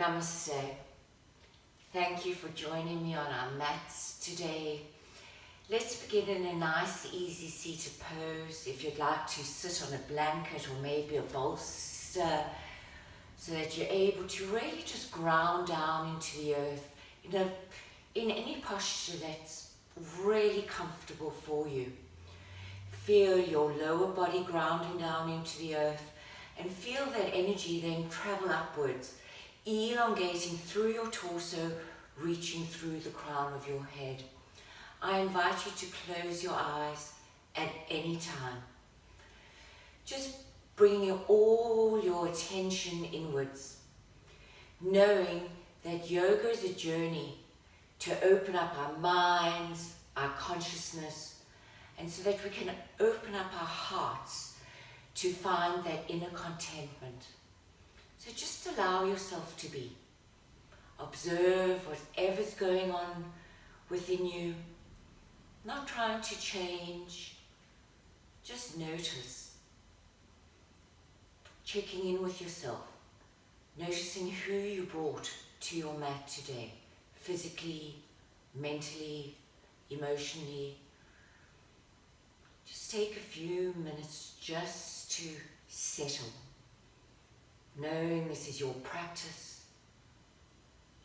Namaste. Thank you for joining me on our mats today. Let's begin in a nice easy seated pose. If you'd like to sit on a blanket or maybe a bolster so that you're able to really just ground down into the earth in any posture that's really comfortable for you. Feel your lower body grounding down into the earth and feel that energy then travel upwards, elongating through your torso, reaching through the crown of your head. I invite you to close your eyes at any time. Just bringing all your attention inwards, knowing that yoga is a journey to open up our minds, our consciousness, and so that we can open up our hearts to find that inner contentment. So just allow yourself to be. Observe whatever's going on within you, not trying to change, just notice. Checking in with yourself, noticing who you brought to your mat today, physically, mentally, emotionally. Just take a few minutes just to settle. Knowing this is your practice,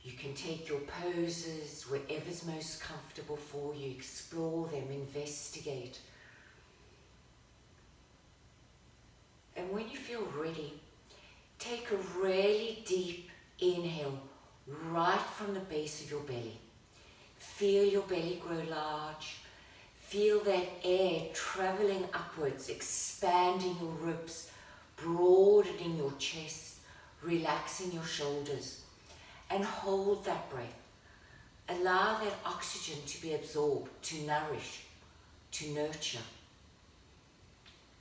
you can take your poses wherever's most comfortable for you, explore them, investigate. And when you feel ready, take a really deep inhale right from the base of your belly. Feel your belly grow large. Feel that air traveling upwards, expanding your ribs, broadening your chest, relaxing your shoulders, and hold that breath. Allow that oxygen to be absorbed, to nourish, to nurture.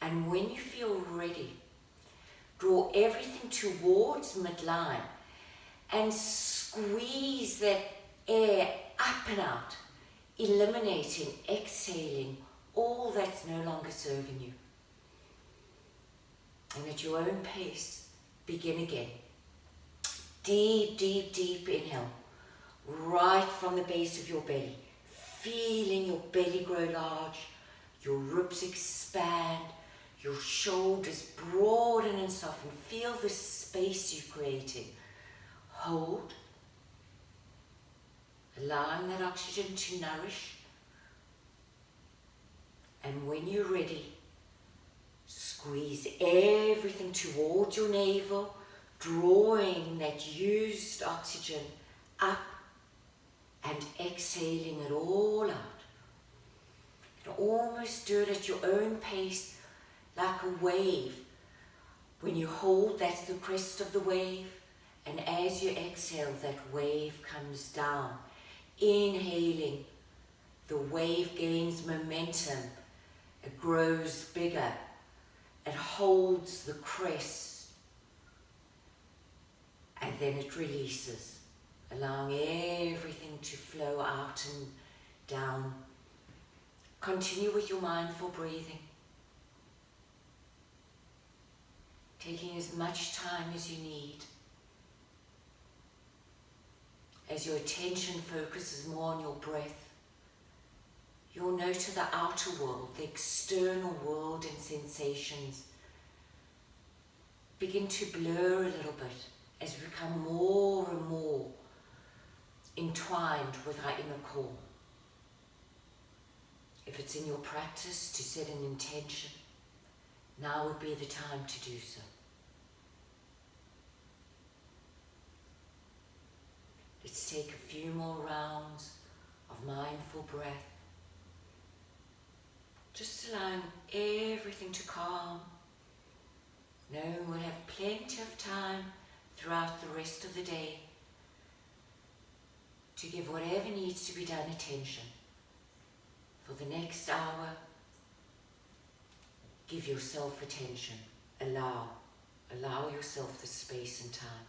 And when you feel ready, draw everything towards midline and squeeze that air up and out, eliminating, exhaling all that's no longer serving you. And at your own pace, begin again. Deep, deep, deep inhale, right from the base of your belly, feeling your belly grow large, your ribs expand, your shoulders broaden and soften. Feel the space you're creating. Hold, allowing that oxygen to nourish. And when you're ready, squeeze everything towards your navel, drawing that used oxygen up and exhaling it all out. You can almost do it at your own pace, like a wave. When you hold, that's the crest of the wave, and as you exhale, that wave comes down. Inhaling, the wave gains momentum, it grows bigger, it holds the crest, and then it releases, allowing everything to flow out and down. Continue with your mindful breathing, taking as much time as you need. As your attention focuses more on your breath, you'll notice the outer world, the external world and sensations begin to blur a little bit as we become more and more entwined with our inner core. If it's in your practice to set an intention, now would be the time to do so. Let's take a few more rounds of mindful breath. Just allowing everything to calm. Knowing we'll have plenty of time throughout the rest of the day to give whatever needs to be done attention. For the next hour, give yourself attention. Allow yourself the space and time.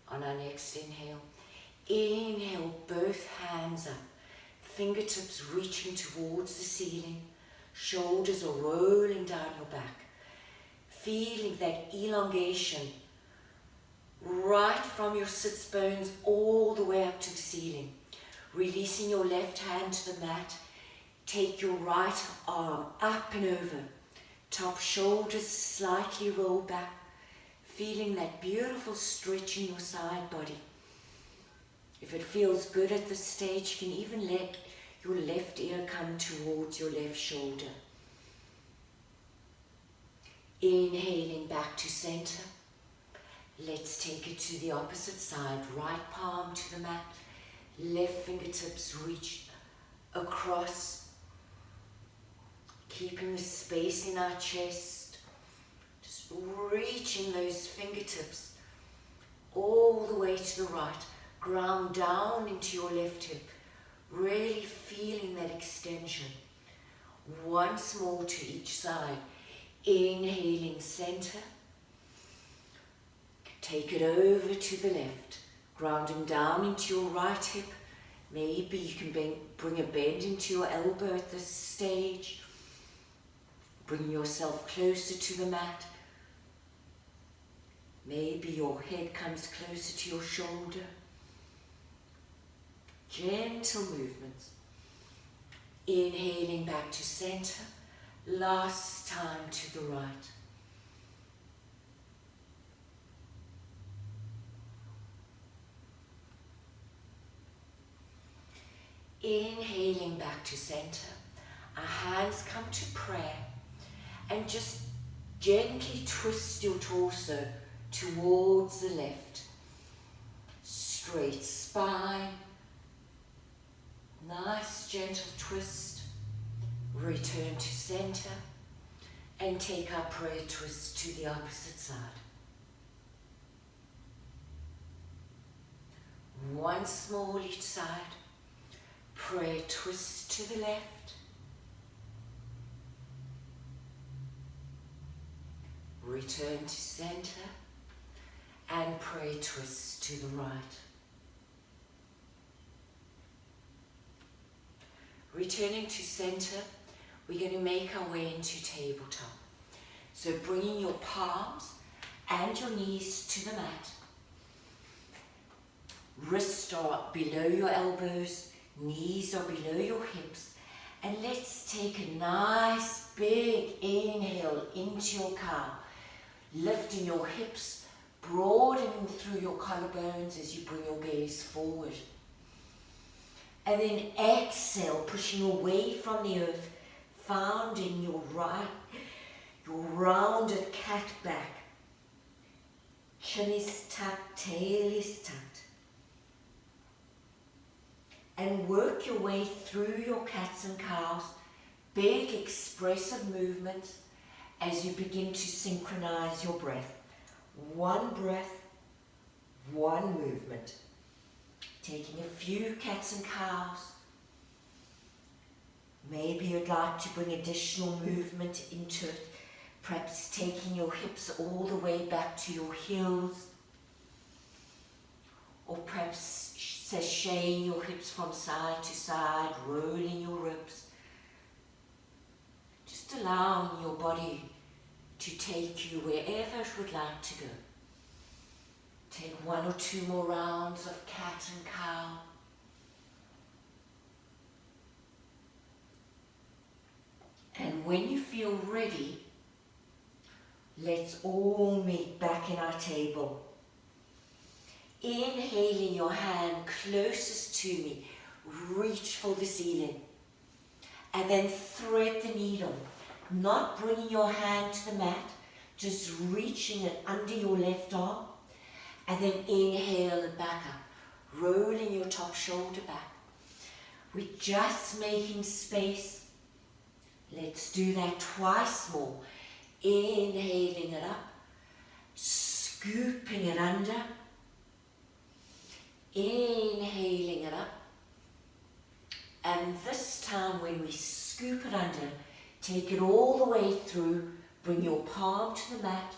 On our next inhale, inhale both hands up, fingertips reaching towards the ceiling, shoulders are rolling down your back. feeling that elongation right from your sits bones all the way up to the ceiling. Releasing your left hand to the mat. Take your right arm up and over. Top shoulders slightly roll back. Feeling that beautiful stretch in your side body. If it feels good at this stage, you can even let your left ear come towards your left shoulder. Inhaling back to center. Let's take it to the opposite side. Right palm to the mat. Left fingertips reach across. Keeping the space in our chest. Just reaching those fingertips all the way to the right. Ground down into your left hip. Really feeling that extension. Once more to each side. Inhaling center. Take it over to the left. Grounding down into your right hip. Maybe you can bring a bend into your elbow at this stage. Bring yourself closer to the mat. Maybe your head comes closer to your shoulder. Gentle movements. Inhaling back to center. Last time to the right. Inhaling back to center. Our hands come to prayer. And just gently twist your torso towards the left. Straight spine. Nice gentle twist. Return to center. And take our prayer twist to the opposite side. Once more each side. Prayer twist to the left. Return to center. And prayer twist to the right. Returning to center, we're going to make our way into tabletop. So bringing your palms and your knees to the mat. Wrists are below your elbows, knees are below your hips. And let's take a nice big inhale into your cow. Lifting your hips, broadening through your collarbones as you bring your gaze forward. And then exhale, pushing away from the earth, founding your rounded cat back. Chin is tucked, tail is tucked. And work your way through your cats and cows, big expressive movements as you begin to synchronize your breath. One breath, one movement. Taking a few cats and cows. Maybe you'd like to bring additional movement into it. Perhaps taking your hips all the way back to your heels. Or perhaps sashaying your hips from side to side, rolling your ribs. Just allowing your body to take you wherever it would like to go. Take one or two more rounds of cat and cow. And when you feel ready, let's all meet back in our table. Inhaling your hand closest to me, reach for the ceiling. And then thread the needle, not bringing your hand to the mat, just reaching it under your left arm. And then inhale and back up, rolling your top shoulder back. We're just making space. Let's do that twice more. Inhaling it up, scooping it under. Inhaling it up. And this time when we scoop it under, take it all the way through, bring your palm to the mat,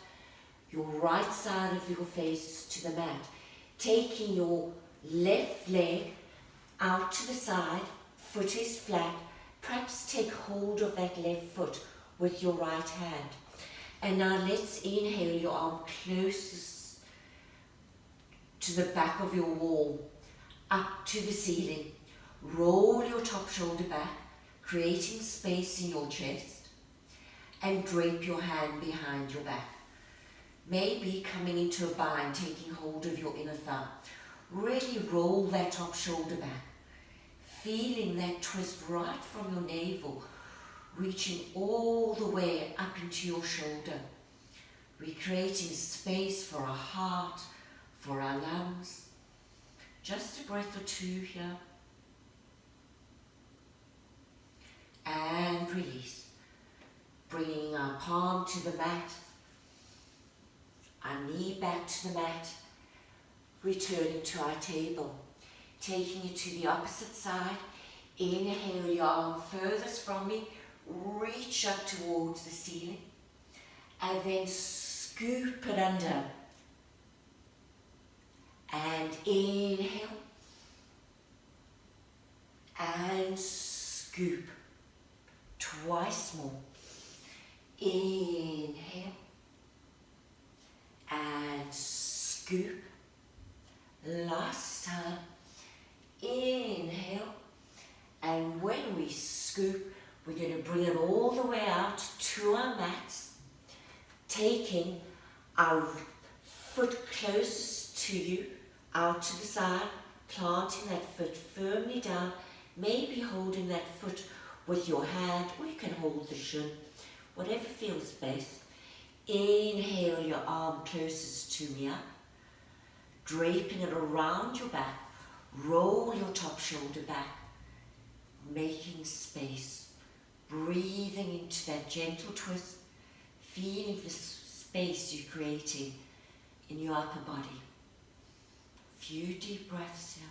your right side of your face to the mat, taking your left leg out to the side, foot is flat, perhaps take hold of that left foot with your right hand. And now let's inhale your arm closest to the back of your wall, up to the ceiling. Roll your top shoulder back, creating space in your chest, and drape your hand behind your back. Maybe coming into a bind, taking hold of your inner thigh. Really roll that top shoulder back, feeling that twist right from your navel, reaching all the way up into your shoulder, recreating space for our heart, for our lungs. Just a breath or two here. And release. Bringing our palm to the mat, our knee back to the mat, returning to our table. Taking it to the opposite side. Inhale your arm furthest from me, reach up towards the ceiling, and then scoop it under. And inhale, and scoop. Twice more. Inhale, and scoop. Last time. Inhale, and when we scoop, we're going to bring it all the way out to our mats, taking our foot closest to you, out to the side, planting that foot firmly down, maybe holding that foot with your hand, or you can hold the shin, whatever feels best. Inhale your arm closest to me up, draping it around your back. Roll your top shoulder back, making space, breathing into that gentle twist, feeling the space you're creating in your upper body. Few deep breaths here.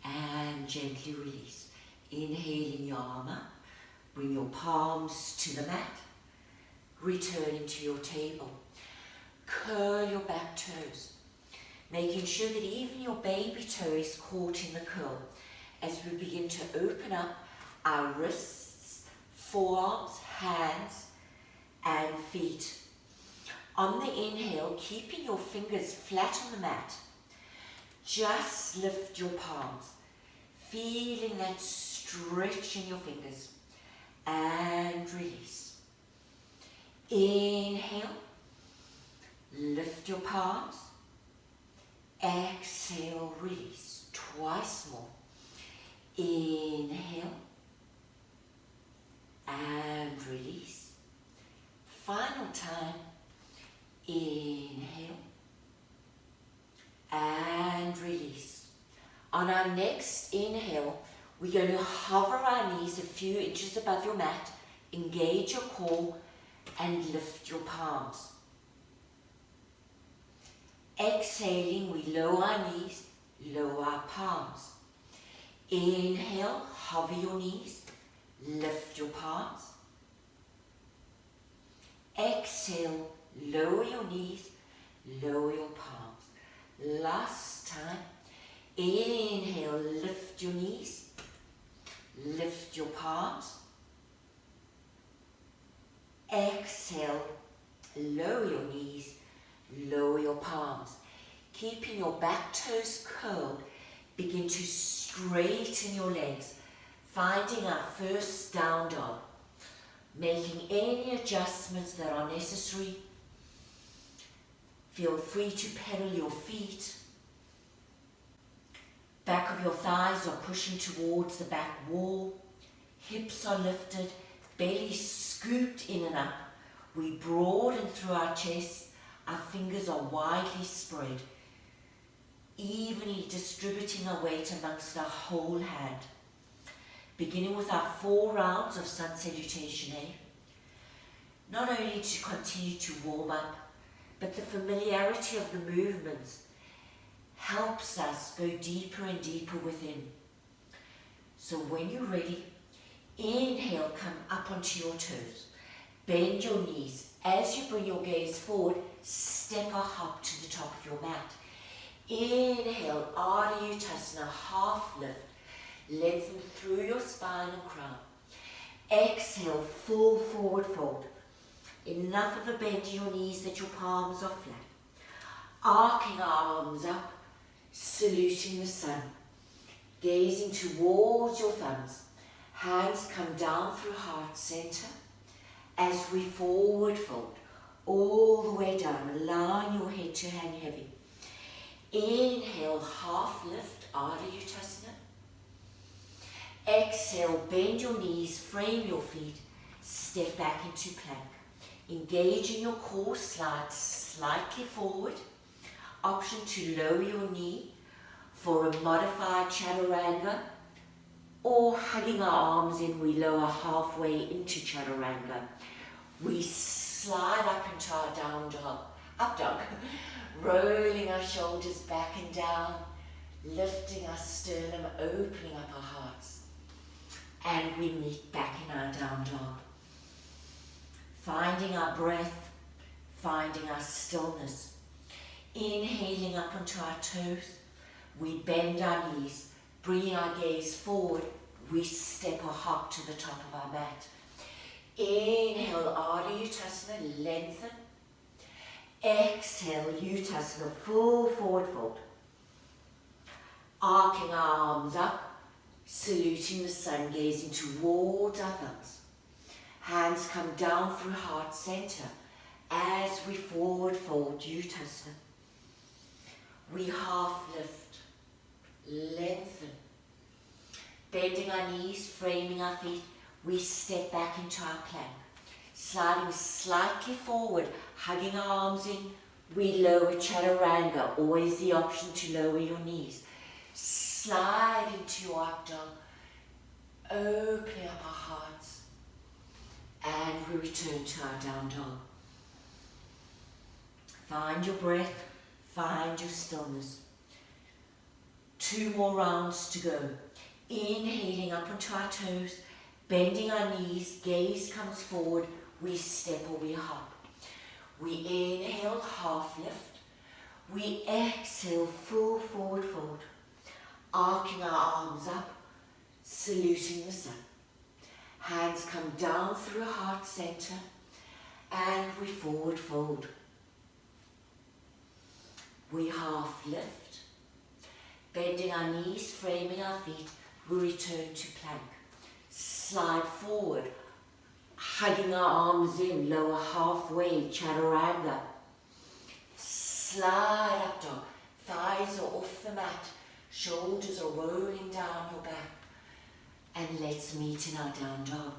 And gently release. Inhaling your arm up, bring your palms to the mat. Returning to your table. Curl your back toes, making sure that even your baby toe is caught in the curl as we begin to open up our wrists, forearms, hands, and feet. On the inhale, keeping your fingers flat on the mat, just lift your palms, feeling that stretch in your fingers, and release. Inhale, lift your palms, exhale, release, twice more. Inhale, and release. Final time, inhale, and release. On our next inhale, we're going to hover our knees a few inches above your mat, engage your core, and lift your palms. Exhaling, we lower our knees, lower our palms. Inhale, hover your knees, lift your palms. Exhale, lower your knees, lower your palms. Last time. Inhale, lift your knees, lift your palms. Exhale, lower your knees, lower your palms. Keeping your back toes curled, begin to straighten your legs, finding our first down dog, making any adjustments that are necessary. Feel free to pedal your feet. Back of your thighs are pushing towards the back wall. Hips are lifted, belly scooped in and up. We broaden through our chest. Our fingers are widely spread, evenly distributing our weight amongst our whole hand. Beginning with our 4 rounds of sun salutation, not only to continue to warm up, but the familiarity of the movements helps us go deeper and deeper within. So when you're ready, inhale, come up onto your toes. Bend your knees. As you bring your gaze forward, step or hop to the top of your mat. Inhale, Ardha Uttasana, half lift. Lengthen through your spine and crown. Exhale, full forward fold. Enough of a bend in your knees that your palms are flat. Arcing our arms up, saluting the sun. Gazing towards your thumbs. Hands come down through heart center as we forward fold all the way down, allowing your head to hang heavy. Inhale, half lift, Ardha Uttasana. Exhale, bend your knees, frame your feet, step back into plank. Engaging your core, slide slightly forward. Option to lower your knee for a modified Chaturanga, or hugging our arms in, we lower halfway into Chaturanga. We slide up into our down dog, up dog, rolling our shoulders back and down, lifting our sternum, opening up our hearts. And we meet back in our down dog. Finding our breath, finding our stillness. Inhaling up onto our toes, we bend our knees, bringing our gaze forward, we step or hop to the top of our mat. Inhale, Ardha Uttasana, lengthen. Exhale, Uttasana, full forward fold. Arcing our arms up, saluting the sun, gazing towards our thumbs. Hands come down through heart center as we forward fold, Uttasana. We half lift, lengthen. Bending our knees, framing our feet, we step back into our plank. Sliding slightly forward, hugging our arms in, we lower Chaturanga, always the option to lower your knees. Slide into your up dog, opening up our hearts, and we return to our down dog. Find your breath, find your stillness. 2 more rounds to go. Inhaling up onto our toes, bending our knees, gaze comes forward, we step or we hop. We inhale, half lift. We exhale, full forward fold. Arcing our arms up, saluting the sun. Hands come down through heart center, and we forward fold. We half lift. Bending our knees, framing our feet, we return to plank. Slide forward, hugging our arms in, lower halfway, Chaturanga. Slide up dog, thighs are off the mat, shoulders are rolling down your back. And let's meet in our down dog.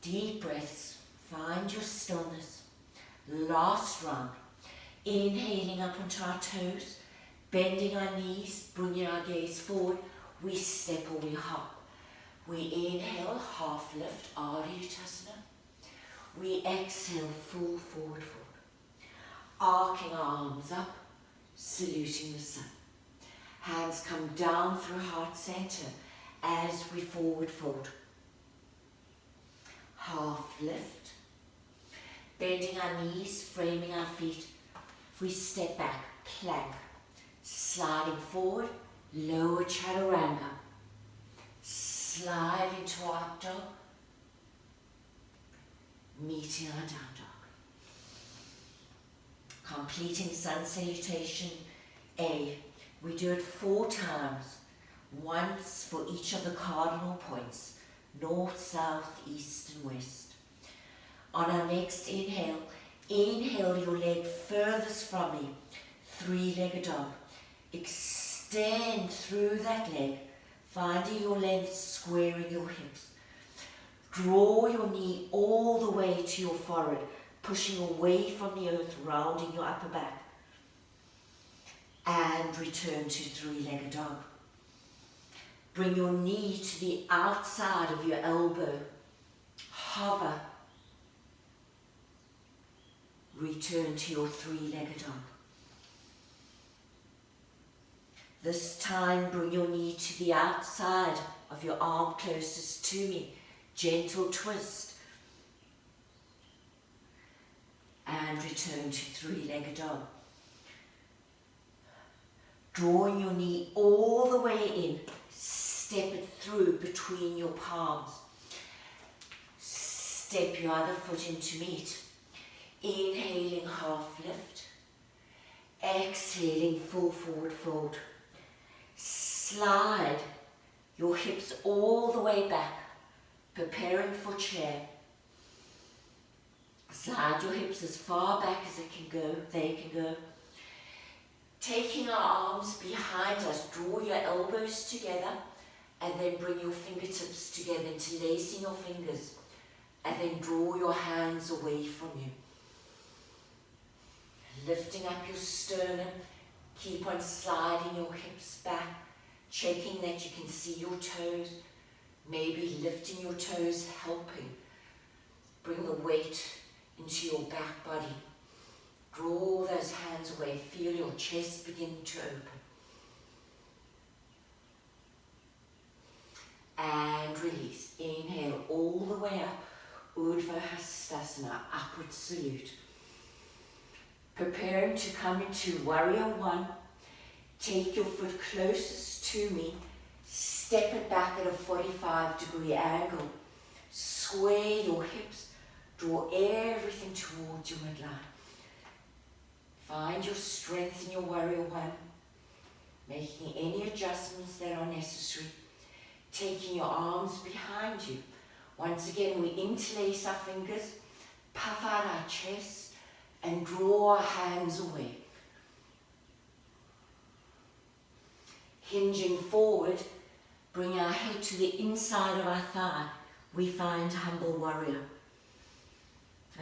Deep breaths, find your stillness. Last round, inhaling up onto our toes, bending our knees, bringing our gaze forward, we step or we hop. We inhale, half lift, Ardha Uttasana. We exhale, full forward fold. Arcing our arms up, saluting the sun. Hands come down through heart center as we forward fold. Half lift. Bending our knees, framing our feet. We step back, plank. Sliding forward, lower Chaturanga. Slide into our up dog. Meeting our down dog. Completing sun salutation A. We do it 4 times, once for each of the cardinal points, north, south, east and west. On our next inhale, inhale your leg furthest from me, 3-legged dog. Extend through that leg, finding your length, squaring your hips. Draw your knee all the way to your forehead, pushing away from the earth, rounding your upper back. And return to 3-legged dog. Bring your knee to the outside of your elbow. Hover. Return to your 3-legged dog. This time, bring your knee to the outside of your arm closest to me. Gentle twist. And return to 3-legged dog. Drawing your knee all the way in, step it through between your palms. Step your other foot into meet. Inhaling, half lift. Exhaling, full forward fold. Slide your hips all the way back, preparing for chair. Slide your hips as far back as they can go. Taking our arms behind us, draw your elbows together and then bring your fingertips together, interlacing your fingers, and then draw your hands away from you. Lifting up your sternum, keep on sliding your hips back, checking that you can see your toes, maybe lifting your toes, helping. Bring the weight into your back body. Draw those hands away, feel your chest begin to open. And release. Inhale all the way up, Urdhva Hastasana, upward salute. Preparing to come into Warrior One. Take your foot closest to me, step it back at a 45-degree angle. Square your hips, draw everything towards your midline. Find your strength in your Warrior One, making any adjustments that are necessary. Taking your arms behind you. Once again, we interlace our fingers, puff out our chest, and draw our hands away. Hinging forward, bring our head to the inside of our thigh. We find Humble Warrior.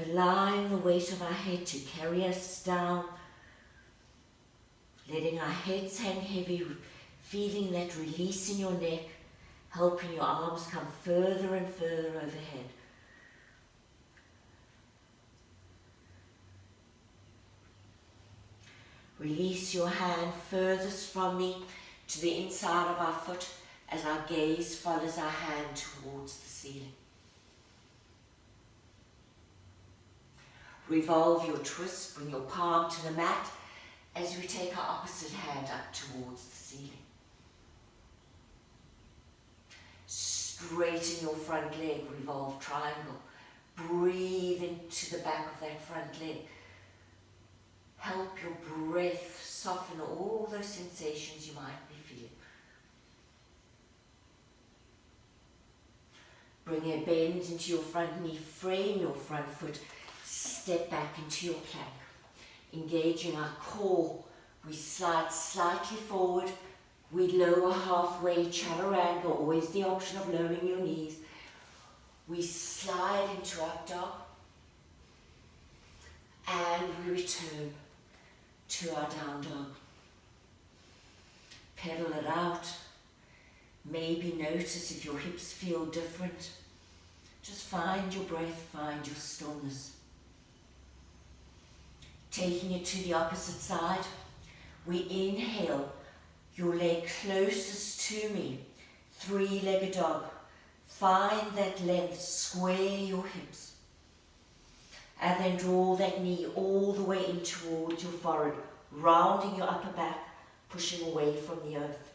Allowing the weight of our head to carry us down. Letting our heads hang heavy, feeling that release in your neck, helping your arms come further and further overhead. Release your hand furthest from me to the inside of our foot as our gaze follows our hand towards the ceiling. Revolve your twist, bring your palm to the mat as we take our opposite hand up towards the ceiling. Straighten your front leg, revolve triangle. Breathe into the back of that front leg. Help your breath soften all those sensations you might be feeling. Bring a bend into your front knee, frame your front foot, step back into your plank. Engaging our core, we slide slightly forward, we lower halfway, chaturanga, always the option of lowering your knees. We slide into up dog, and we return to our down dog. Pedal it out. Maybe notice if your hips feel different. Just find your breath, find your stillness. Taking it to the opposite side, we inhale, your leg closest to me, three-legged dog. Find that length, square your hips. And then draw that knee all the way in towards your forehead, rounding your upper back, pushing away from the earth.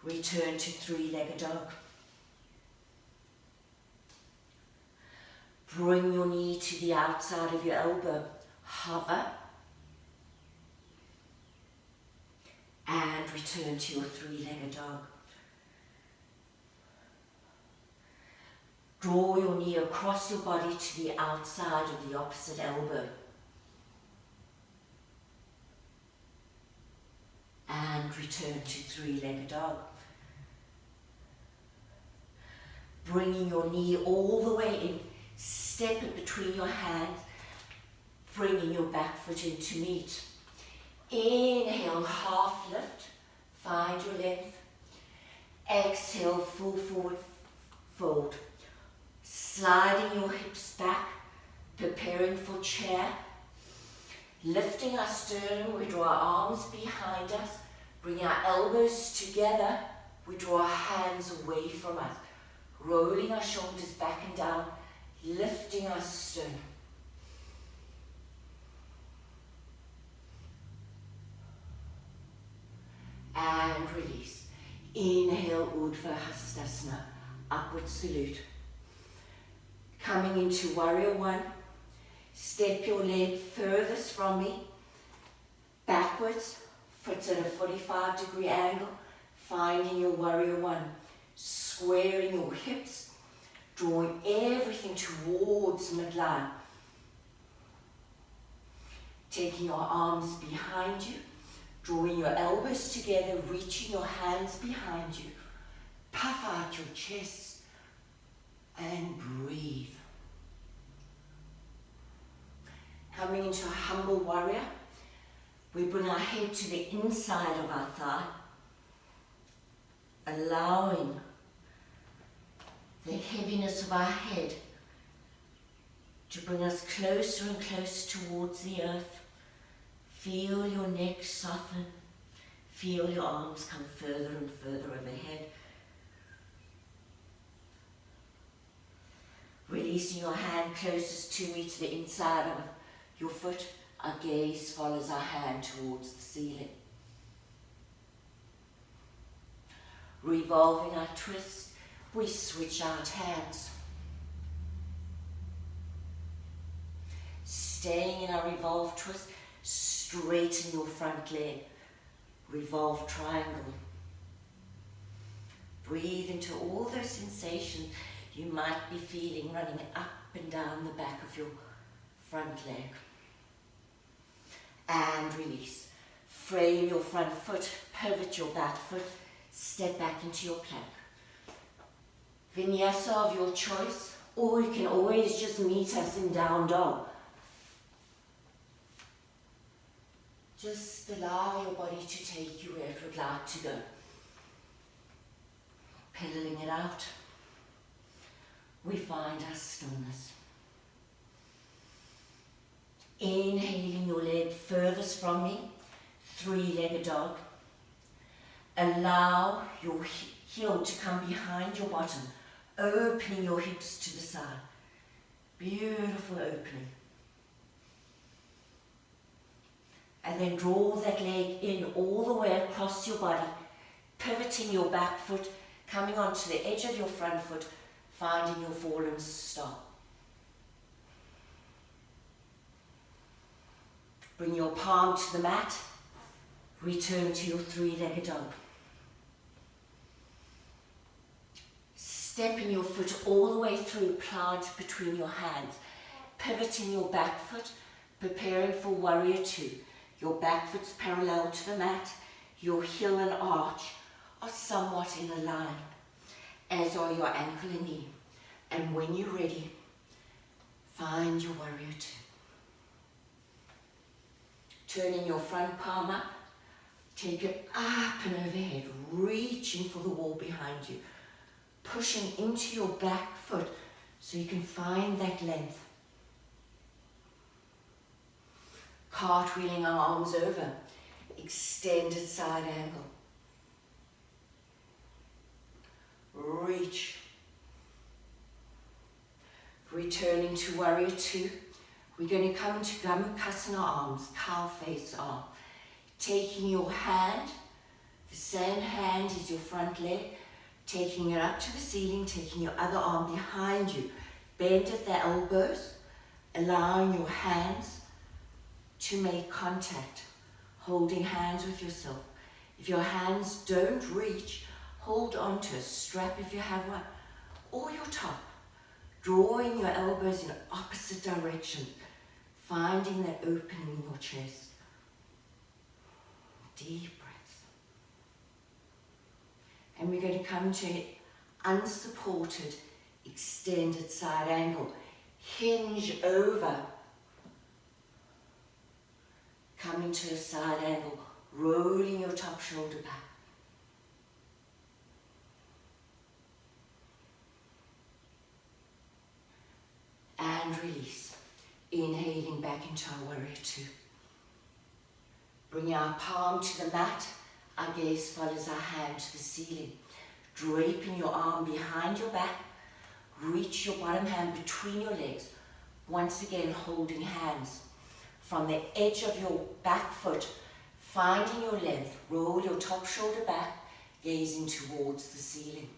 Return to three-legged dog. Bring your knee to the outside of your elbow. Hover. And return to your three-legged dog. Draw your knee across your body to the outside of the opposite elbow. And return to three-legged dog. Bringing your knee all the way in. Step it between your hands, bringing your back foot in to meet. Inhale, half lift, find your length. Exhale, full forward fold. Sliding your hips back, preparing for chair. Lifting our sternum, we draw our arms behind us. Bring our elbows together, we draw our hands away from us. Rolling our shoulders back and down. Lifting our sternum. And release. Inhale, Urdhva Hastasana, upward salute. Coming into Warrior One, step your leg furthest from me, backwards, foot's at a 45-degree angle, finding your Warrior One, squaring your hips, drawing everything towards midline. Taking your arms behind you, drawing your elbows together, reaching your hands behind you. Puff out your chest and breathe. Coming into a humble warrior, we bring our head to the inside of our thigh, allowing the heaviness of our head to bring us closer and closer towards the earth. Feel your neck soften. Feel your arms come further and further overhead. Releasing your hand closest to me to the inside of your foot. Our gaze follows our hand towards the ceiling. Revolving our twist, we switch out hands. Staying in our revolve twist, straighten your front leg. Revolve triangle. Breathe into all those sensations you might be feeling running up and down the back of your front leg. And release. Frame your front foot, pivot your back foot, step back into your plank. Vinyasa of your choice, or you can always just meet us in down dog. Just allow your body to take you where it would like to go. Pedaling it out, we find our stillness. Inhaling your leg furthest from me, three-legged dog. Allow your heel to come behind your bottom, opening your hips to the side. Beautiful opening. And then draw that leg in all the way across your body, pivoting your back foot, coming onto the edge of your front foot, finding your fallen star. Bring your palm to the mat, return to your three-legged dog. Stepping your foot all the way through, plant between your hands, pivoting your back foot, preparing for Warrior Two. Your back foot's parallel to the mat, your heel and arch are somewhat in a line, as are your ankle and knee. And when you're ready, find your Warrior Two. Turning your front palm up, take it up and overhead, reaching for the wall behind you, pushing into your back foot so you can find that length. Cartwheeling our arms over, extended side angle. Reach. Returning to Warrior Two, we're going to come to Gomukhasana arms, cow face arm. Taking your hand, the same hand is your front leg, taking it up to the ceiling, taking your other arm behind you. Bend at the elbows, allowing your hands to make contact, holding hands with yourself. If your hands don't reach, hold on to a strap if you have one, or your top, drawing your elbows in opposite direction, finding that opening in your chest. Deep breaths. And we're going to come to an unsupported, extended side angle. Hinge over. Coming to a side angle, rolling your top shoulder back. And release. Inhaling back into our Warrior Two. Bring our palm to the mat. Our gaze follows our hand to the ceiling. Draping your arm behind your back. Reach your bottom hand between your legs. Once again, holding hands. From the edge of your back foot, finding your length, roll your top shoulder back, gazing towards the ceiling.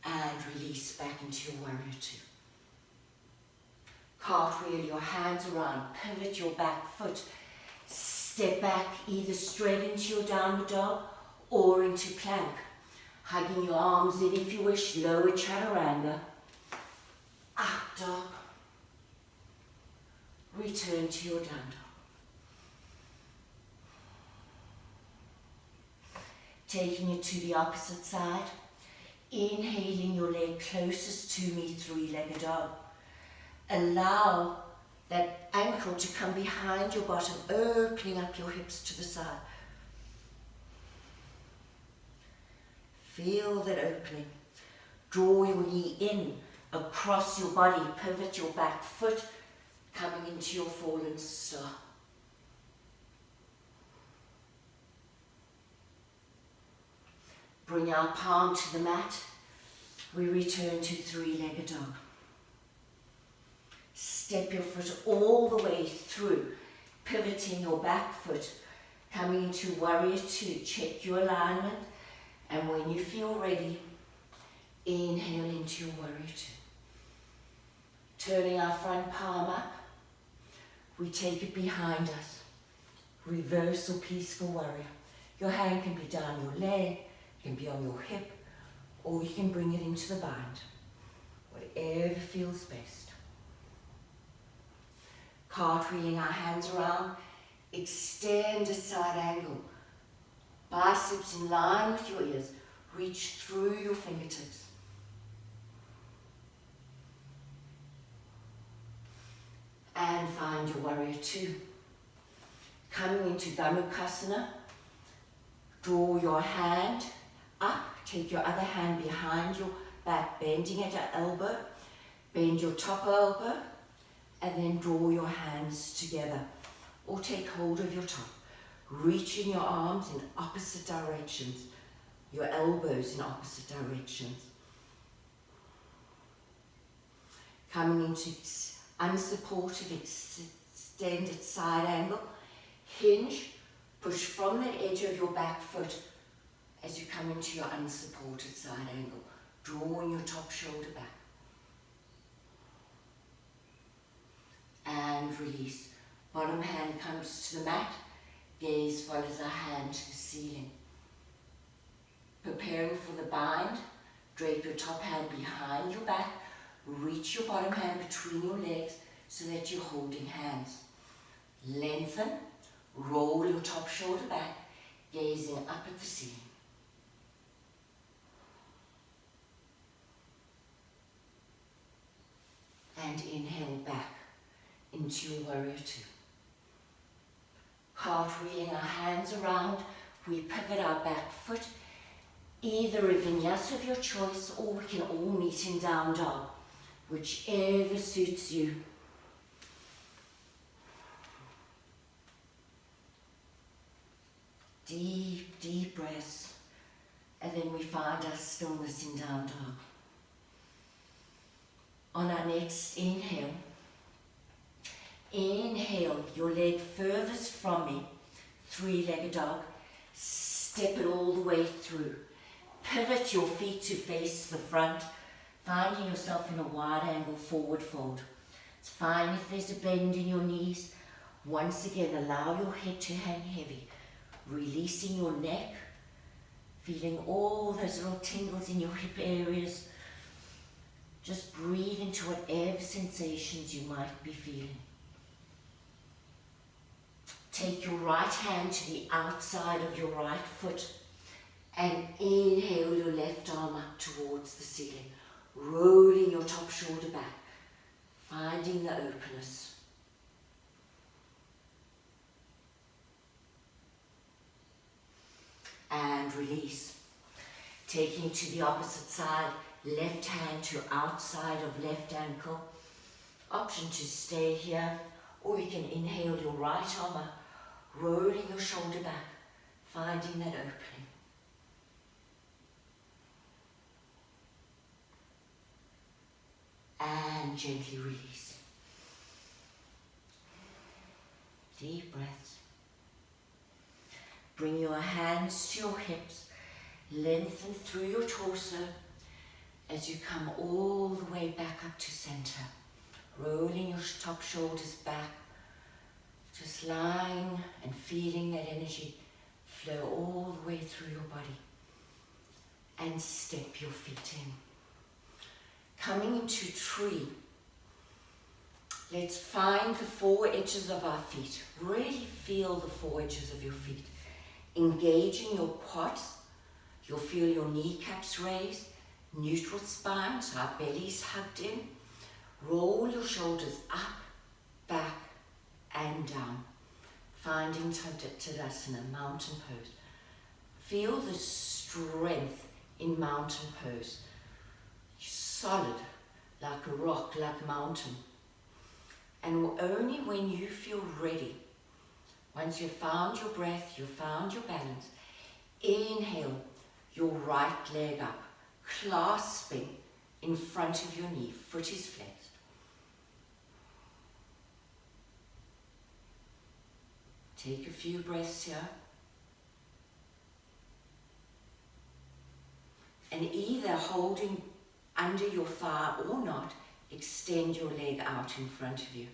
And release back into your warrior two. Cartwheel your hands around, pivot your back foot, step back either straight into your downward dog or into plank. Hugging your arms in if you wish, lower chaturanga. Up dog. Return to your down dog. Taking it to the opposite side. Inhaling your leg closest to me, three-legged dog. Allow that ankle to come behind your bottom, opening up your hips to the side. Feel that opening. Draw your knee in across your body, pivot your back foot, coming into your fallen star. Bring our palm to the mat. We return to three-legged dog. Step your foot all the way through, pivoting your back foot, coming into warrior two. Check your alignment, and when you feel ready, inhale into your warrior two. Turning our front palm up, we take it behind us. Reverse or peaceful warrior. Your hand can be down your leg, can be on your hip, or you can bring it into the bind. Whatever feels best. Cartwheeling our hands around, extend a side angle. Biceps in line with your ears. Reach through your fingertips. And find your warrior two. Coming into Dhammakasana, draw your hand up, take your other hand behind your back, bending at your elbow, bend your top elbow, and then draw your hands together, or take hold of your top. Reaching your arms in opposite directions, your elbows in opposite directions. Coming into unsupported, extended side angle, hinge, push from the edge of your back foot as you come into your unsupported side angle, drawing your top shoulder back. And release. Bottom hand comes to the mat, gaze follows our hand to the ceiling. Preparing for the bind, drape your top hand behind your back, reach your bottom hand between your legs so that you're holding hands. Lengthen, roll your top shoulder back, gazing up at the ceiling. And inhale back into your warrior two. Cartwheeling our hands around, we pivot our back foot, either a vinyasa of your choice, or we can all meet in down dog, whichever suits you. Deep, deep breaths, and then we find our stillness in down dog. On our next inhale, inhale your leg furthest from me, three-legged dog, step it all the way through. Pivot your feet to face the front, finding yourself in a wide angle forward fold. It's fine if there's a bend in your knees. Once again, allow your head to hang heavy, releasing your neck, feeling all those little tingles in your hip areas. Just breathe into whatever sensations you might be feeling. Take your right hand to the outside of your right foot and inhale your left arm up towards the ceiling, rolling your top shoulder back, finding the openness. And release. Taking to the opposite side, left hand to outside of left ankle. Option to stay here, or you can inhale your right arm up, rolling your shoulder back, finding that opening. And gently release. Deep breaths. Bring your hands to your hips, lengthen through your torso as you come all the way back up to center. Rolling your top shoulders back, just lying and feeling that energy flow all the way through your body. And step your feet in. Coming into tree, let's find the four edges of our feet. Really feel the four edges of your feet. Engaging your quads, you'll feel your kneecaps raised, neutral spine, so our belly's hugged in. Roll your shoulders up, back, and down. Finding Tadasana, mountain pose. Feel the strength in mountain pose. Solid, like a rock, like a mountain. And only when you feel ready, once you've found your breath, you've found your balance, inhale your right leg up, clasping in front of your knee, foot is flexed. Take a few breaths here. And either holding under your thigh or not, extend your leg out in front of you.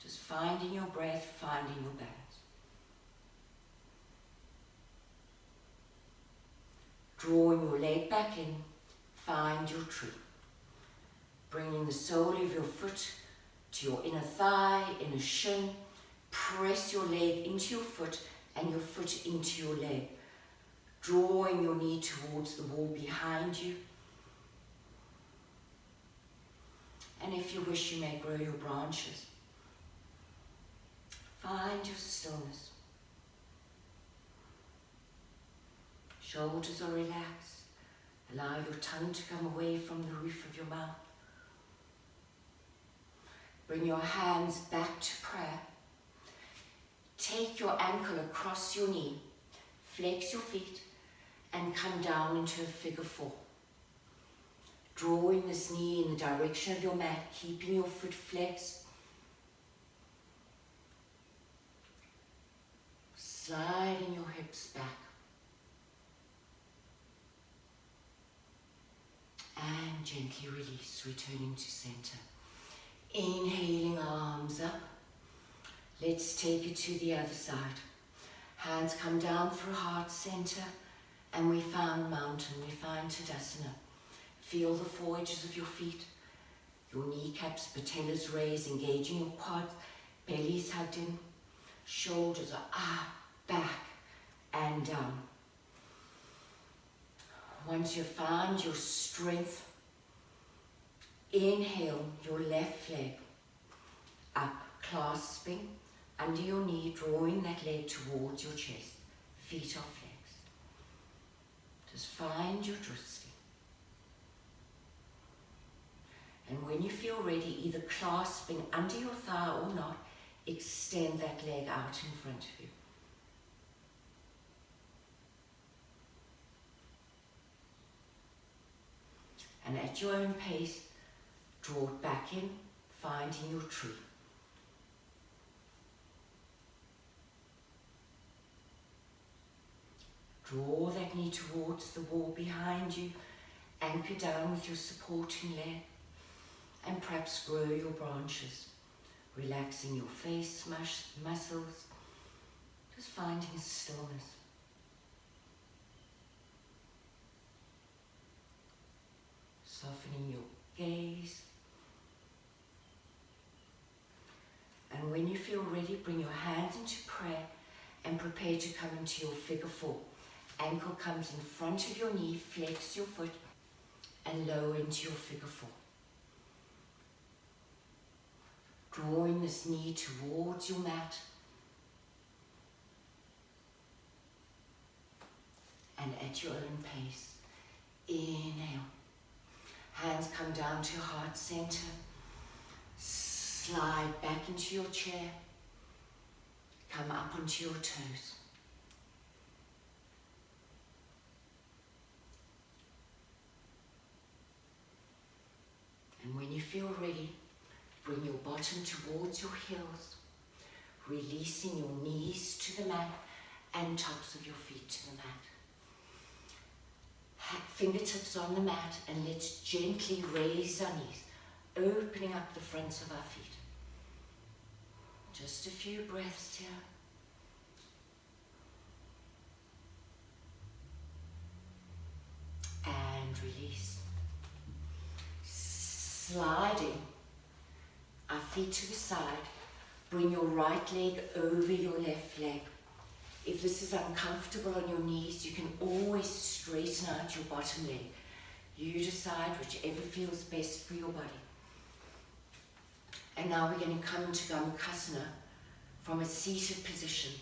Just finding your breath, finding your balance. Drawing your leg back in, find your tree. Bringing the sole of your foot to your inner thigh, inner shin. Press your leg into your foot and your foot into your leg. Drawing your knee towards the wall behind you. And if you wish, you may grow your branches. Find your stillness. Shoulders are relaxed. Allow your tongue to come away from the roof of your mouth. Bring your hands back to prayer. Take your ankle across your knee. Flex your feet and come down into a figure four. Drawing this knee in the direction of your mat, keeping your foot flexed. Sliding your hips back. And gently release, returning to center. Inhaling, arms up. Let's take it to the other side. Hands come down through heart center. And we found mountain, we find Tadasana. Feel the four edges of your feet. Your kneecaps, patellas raised, engaging your quads. Belly's hugged in. Shoulders are up, back, and down. Once you've found your strength, inhale your left leg up, clasping under your knee, drawing that leg towards your chest. Feet are flexed. Just find your drishti. And when you feel ready, either clasping under your thigh or not, extend that leg out in front of you. And at your own pace, draw it back in, finding your tree. Draw that knee towards the wall behind you, anchor down with your supporting leg, and perhaps grow your branches, relaxing your face muscles, just finding stillness. Softening your gaze. And when you feel ready, bring your hands into prayer and prepare to come into your figure four. Ankle comes in front of your knee, flex your foot and lower into your figure four. Drawing this knee towards your mat. And at your own pace, inhale. Hands come down to your heart center. Slide back into your chair. Come up onto your toes. And when you feel ready, bring your bottom towards your heels, releasing your knees to the mat and tops of your feet to the mat. Fingertips on the mat, and let's gently raise our knees, opening up the fronts of our feet. Just a few breaths here. And release. Sliding our feet to the side, bring your right leg over your left leg. If this is uncomfortable on your knees, you can always straighten out your bottom leg. You decide whichever feels best for your body. And now we're going to come to Gamukhasana from a seated position.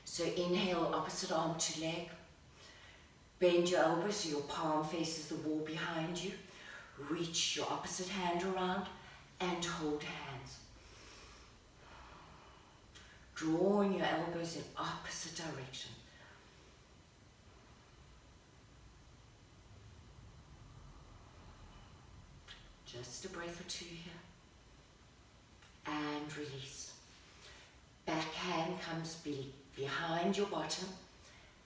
So inhale, opposite arm to leg. Bend your elbows so your palm faces the wall behind you. Reach your opposite hand around and hold hands. Drawing your elbows in opposite direction. Just a breath or two here. And release. Back hand comes behind your bottom.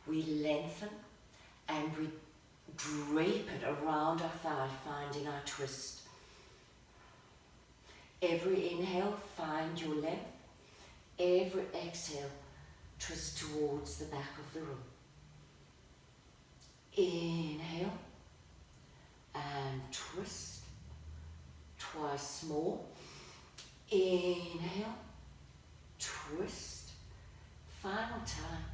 We lengthen and we drape it around our thigh, finding our twist. Every inhale, find your length. Every exhale, twist towards the back of the room. Inhale and twist. Twice more. Inhale, twist. Final time.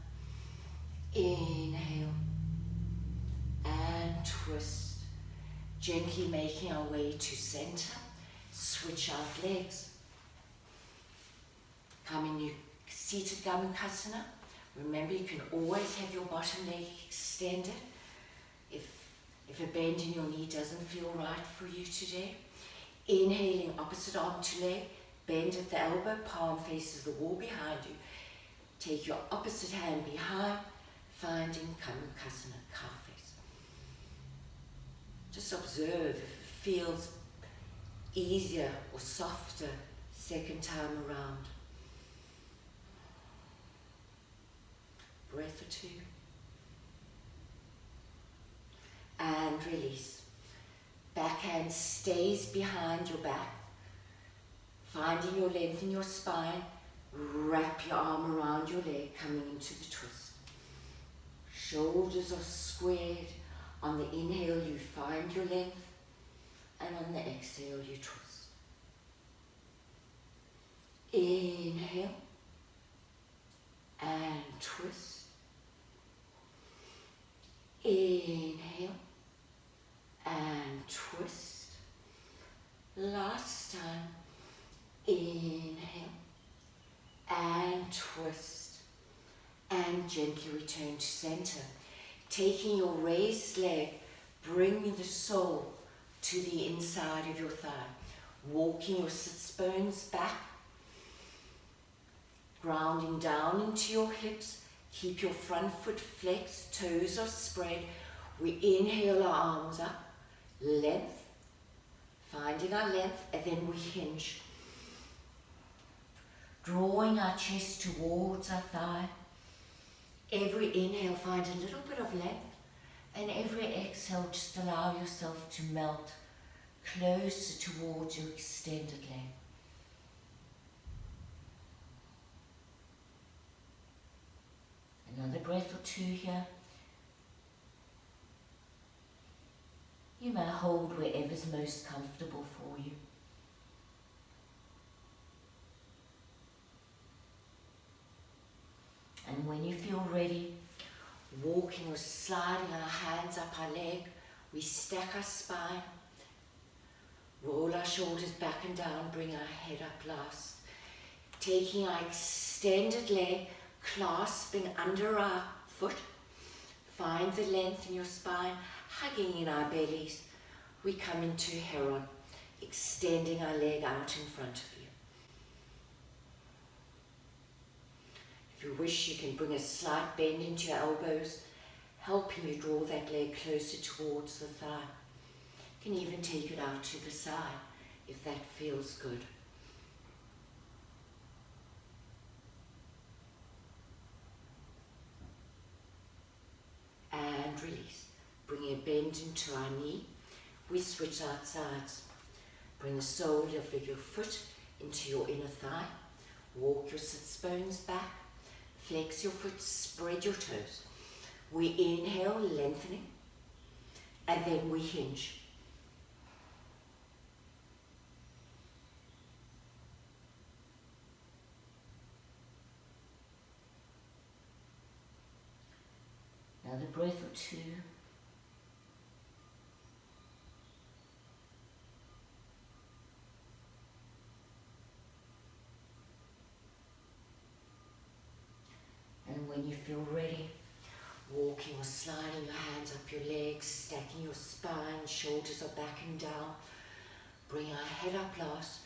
Inhale and twist. Gently making our way to center. Switch out legs. Come in your seated Gamukhasana. Remember, you can always have your bottom leg extended if a bend in your knee doesn't feel right for you today. Inhaling, opposite arm to leg, bend at the elbow, palm faces the wall behind you. Take your opposite hand behind, finding Gamukhasana, cow face. Just observe if it feels easier or softer second time around. Breath or two. And release. Backhand stays behind your back. Finding your length in your spine. Wrap your arm around your leg, coming into the twist. Shoulders are squared. On the inhale, you find your length. And on the exhale, you twist. Inhale. And twist. Inhale and twist. Last time. Inhale and twist. And gently return to center. Taking your raised leg, bring the sole to the inside of your thigh. Walking your sits bones back. Grounding down into your hips. Keep your front foot flexed, toes are spread. We inhale our arms up, length, finding our length, and then we hinge. Drawing our chest towards our thigh. Every inhale, find a little bit of length, and every exhale, just allow yourself to melt closer towards your extended leg. Another breath or two here. You may hold wherever's most comfortable for you. And when you feel ready, walking or sliding our hands up our leg, we stack our spine, roll our shoulders back and down, bring our head up last. Taking our extended leg, clasping under our foot, find the length in your spine, hugging in our bellies. We come into Heron, extending our leg out in front of you. If you wish, you can bring a slight bend into your elbows, helping you draw that leg closer towards the thigh. You can even take it out to the side if that feels good. Bring a bend into our knee. We switch out sides. Bring the sole of your foot into your inner thigh. Walk your sits bones back. Flex your foot, spread your toes. We inhale, lengthening, and then we hinge. Another breath or two. And when you feel ready, walking or sliding your hands up your legs, stacking your spine, shoulders are back and down. Bring our head up last.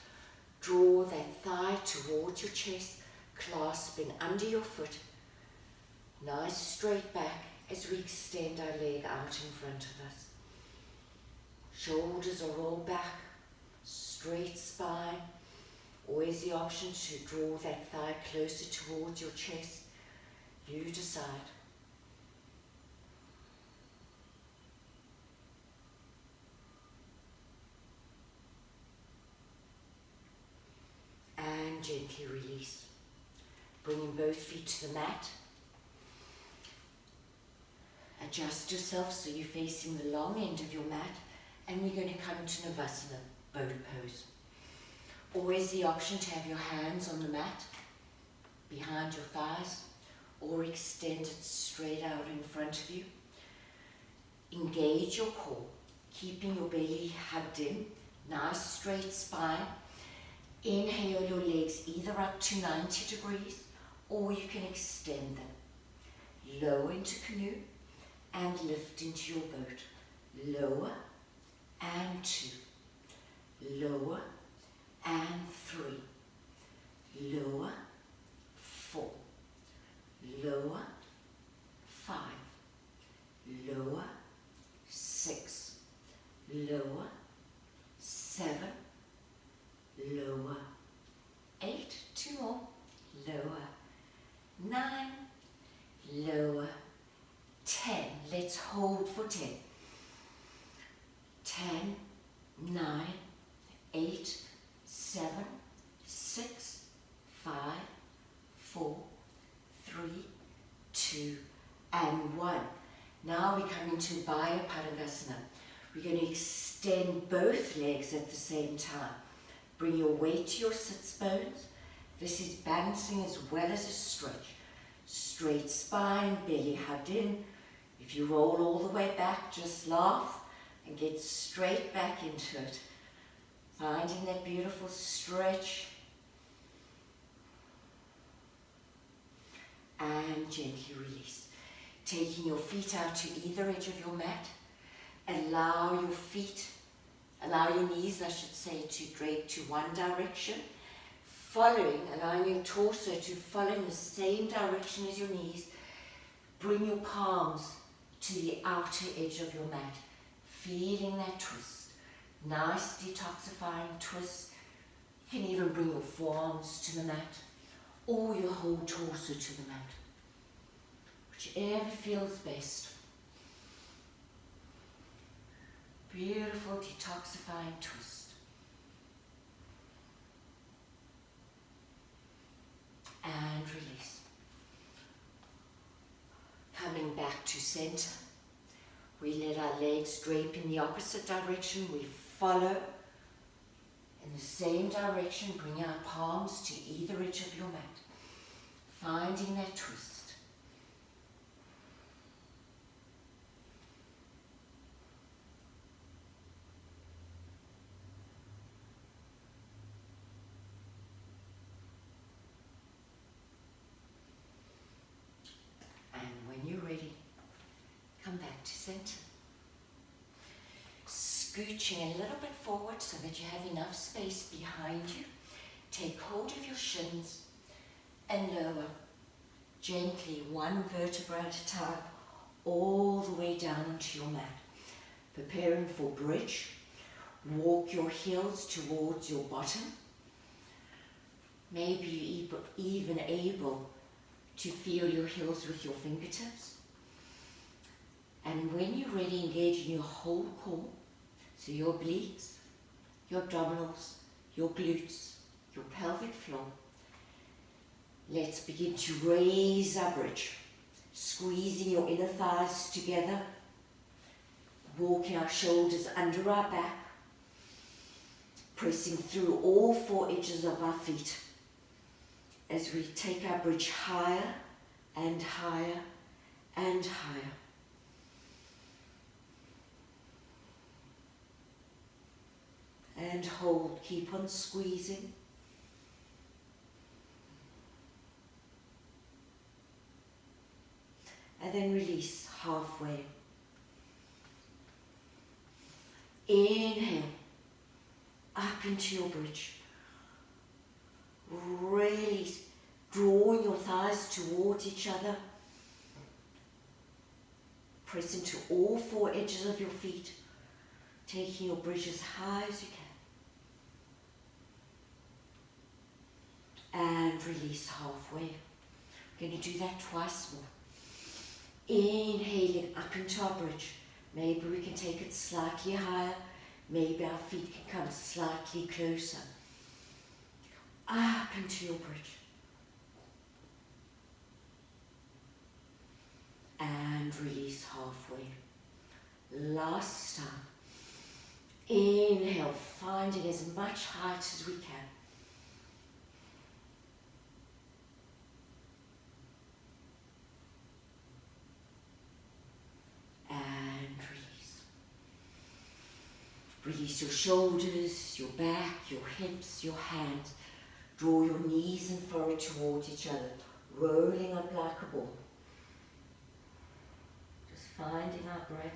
Draw that thigh towards your chest, clasping under your foot. Nice straight back as we extend our leg out in front of us. Shoulders are rolled back, straight spine. Always the option to draw that thigh closer towards your chest. You decide. And gently release. Bringing both feet to the mat. Adjust yourself so you're facing the long end of your mat, and we're going to come to Navasana, boat pose. Always the option to have your hands on the mat, behind your thighs, or extended straight out in front of you. Engage your core, keeping your belly hugged in, nice straight spine. Inhale your legs either up to 90 degrees, or you can extend them. Lower into canoe, and lift into your boat. Lower, and 2. Lower, and 3. Lower, 4. Lower, 5. Lower, 6. Lower, 7. Lower, 8. 2 more. Lower, 9. Lower, 10. Let's hold for 10. 10, 9, 8, 7, 6, 5, 4, 3, 2, and 1. Now we come into Baya Padangasana. We're going to extend both legs at the same time. Bring your weight to your sits bones. This is balancing as well as a stretch. Straight spine, belly hugged in. If you roll all the way back, just laugh and get straight back into it. Finding that beautiful stretch. And gently release. Taking your feet out to either edge of your mat. Allow your knees, I should say, to drape to one direction. Allowing your torso to follow in the same direction as your knees. Bring your palms to the outer edge of your mat. Feeling that twist. Nice detoxifying twist. You can even bring your forearms to the mat or your whole torso to the mat. Whichever feels best. Beautiful detoxifying twist. And release. Coming back to center. We let our legs drape in the opposite direction. We follow in the same direction. Bring our palms to either edge of your mat. Finding that twist. Come back to center. Scooching a little bit forward so that you have enough space behind you. Take hold of your shins and lower gently, one vertebra at a time, all the way down onto your mat. Preparing for bridge. Walk your heels towards your bottom. Maybe you're even able to feel your heels with your fingertips. And when you're ready, engage in your whole core, so your obliques, your abdominals, your glutes, your pelvic floor. Let's begin to raise our bridge, squeezing your inner thighs together, walking our shoulders under our back, pressing through all four edges of our feet as we take our bridge higher and higher and higher. And hold, keep on squeezing. And then release halfway. Inhale, up into your bridge. Really drawing your thighs towards each other. Press into all four edges of your feet, taking your bridge as high as you can. And release halfway. We're going to do that twice more. Inhaling up into our bridge. Maybe we can take it slightly higher. Maybe our feet can come slightly closer. Up into your bridge. And release halfway. Last time. Inhale, finding as much height as we can. And release. Release your shoulders, your back, your hips, your hands. Draw your knees and forehead towards each other, rolling up like a ball. Just finding our breath.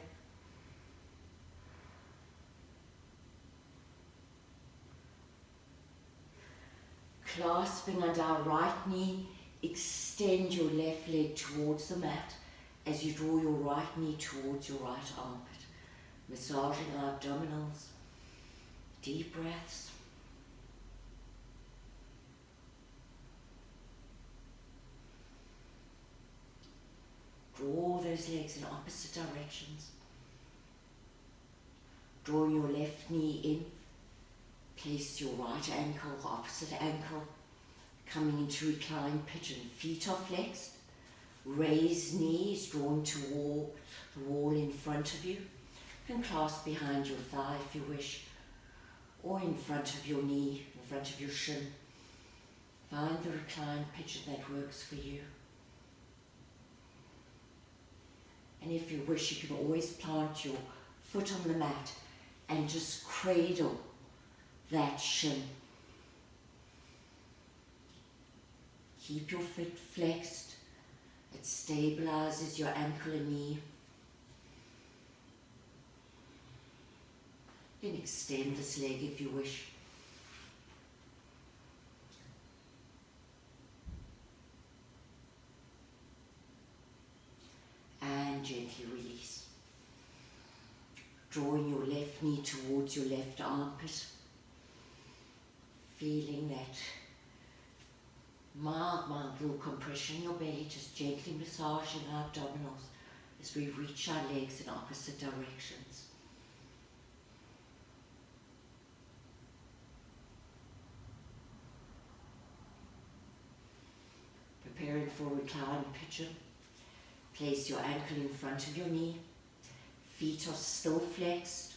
Clasping under our right knee, extend your left leg towards the mat as you draw your right knee towards your right armpit. Massaging our abdominals. Deep breaths. Draw those legs in opposite directions. Draw your left knee in. Place your right ankle, opposite ankle, coming into reclined pigeon. Feet are flexed. Raise knees, drawn toward the wall in front of you. You can clasp behind your thigh if you wish, or in front of your knee, in front of your shin. Find the reclined pigeon that works for you. And if you wish, you can always plant your foot on the mat and just cradle that shin. Keep your foot flexed. It stabilizes your ankle and knee. You can extend this leg if you wish. And gently release. Drawing your left knee towards your left armpit. Feeling that mild little compression in your belly, just gently massaging our abdominals as we reach our legs in opposite directions. Preparing for reclined pigeon. Place your ankle in front of your knee. Feet are still flexed.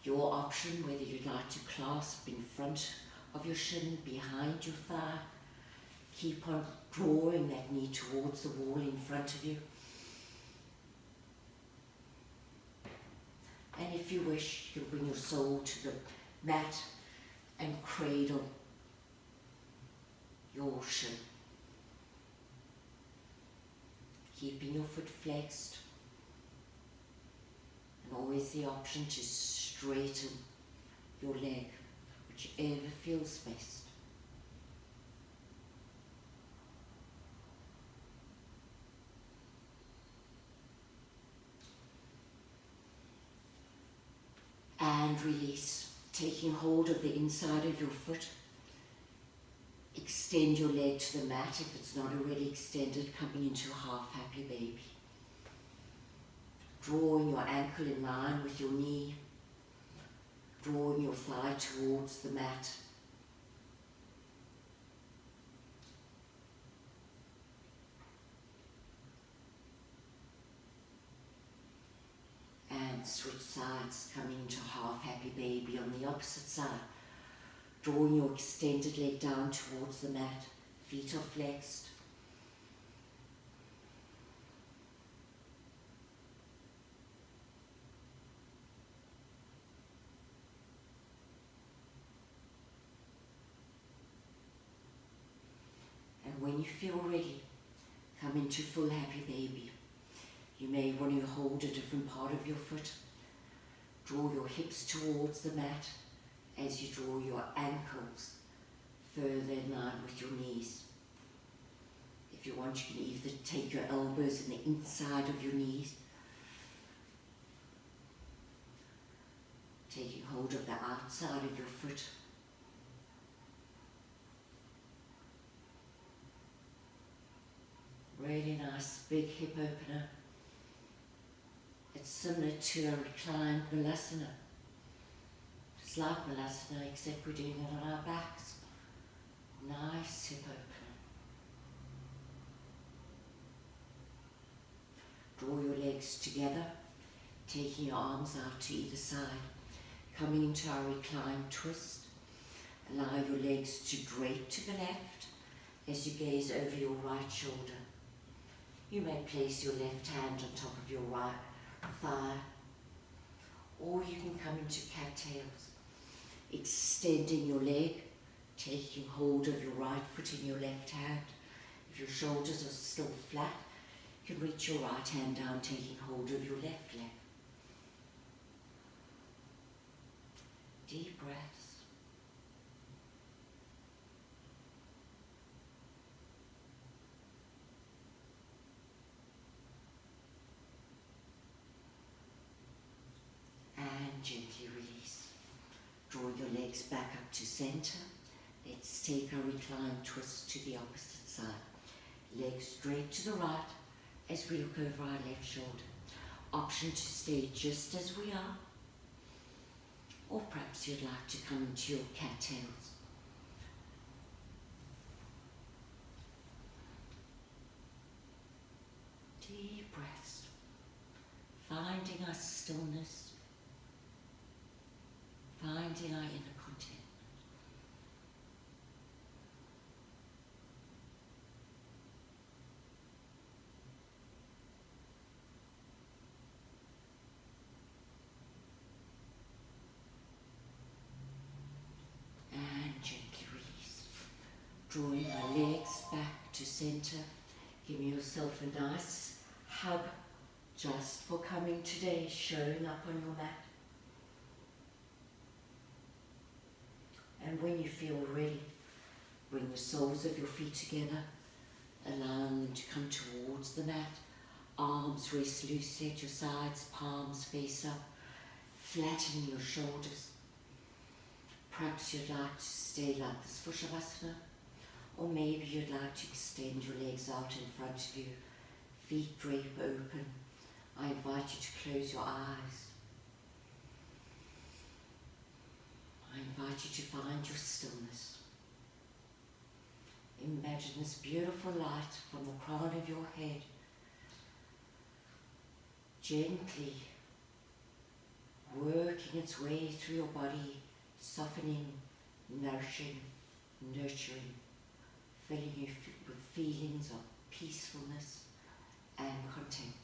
Your option whether you'd like to clasp in front of your shin, behind your thigh. Keep on drawing that knee towards the wall in front of you. And if you wish, you'll bring your soul to the mat and cradle your shin. Keeping your foot flexed. And always the option to straighten your leg, whichever feels best. And release, taking hold of the inside of your foot. Extend your leg to the mat if it's not already extended, coming into a half happy baby. Drawing your ankle in line with your knee, drawing your thigh towards the mat. And switch sides, coming to half happy baby on the opposite side. Drawing your extended leg down towards the mat, feet are flexed. And when you feel ready, come into full happy baby. You may want to hold a different part of your foot. Draw your hips towards the mat as you draw your ankles further in line with your knees. If you want, you can either take your elbows in the inside of your knees, taking hold of the outside of your foot. Really nice big hip opener. It's similar to a reclined Malasana. It's like Malasana except we're doing it on our backs. Nice hip opener. Draw your legs together, taking your arms out to either side. Coming into our reclined twist. Allow your legs to drape to the left as you gaze over your right shoulder. You may place your left hand on top of your right thigh, or you can come into cattails, extending your leg, taking hold of your right foot in your left hand. If your shoulders are still flat, you can reach your right hand down, taking hold of your left leg. Deep breaths. And gently release. Draw your legs back up to center. Let's take our reclined twist to the opposite side. Legs straight to the right as we look over our left shoulder. Option to stay just as we are, or perhaps you'd like to come into your cattails. Deep breaths, finding our stillness, finding our inner content. And gently release. Drawing our legs back to center. Giving yourself a nice hug just for coming today, showing up on your mat. And when you feel ready, bring the soles of your feet together, allowing them to come towards the mat. Arms rest loosely at your sides, palms face up, flatten your shoulders. Perhaps you'd like to stay like this for Shavasana, or maybe you'd like to extend your legs out in front of you, feet drape open. I invite you to close your eyes. I invite you to find your stillness. Imagine this beautiful light from the crown of your head, gently working its way through your body, softening, nourishing, nurturing, filling you with feelings of peacefulness and contentment.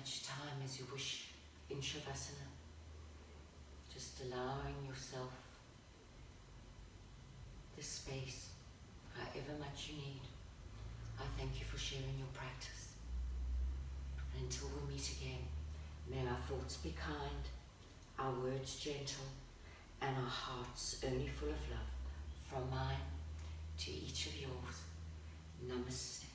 much time as you wish in Shavasana. Just allowing yourself the space, however much you need. I thank you for sharing your practice. And until we meet again, may our thoughts be kind, our words gentle, and our hearts only full of love, from mine to each of yours. Namaste.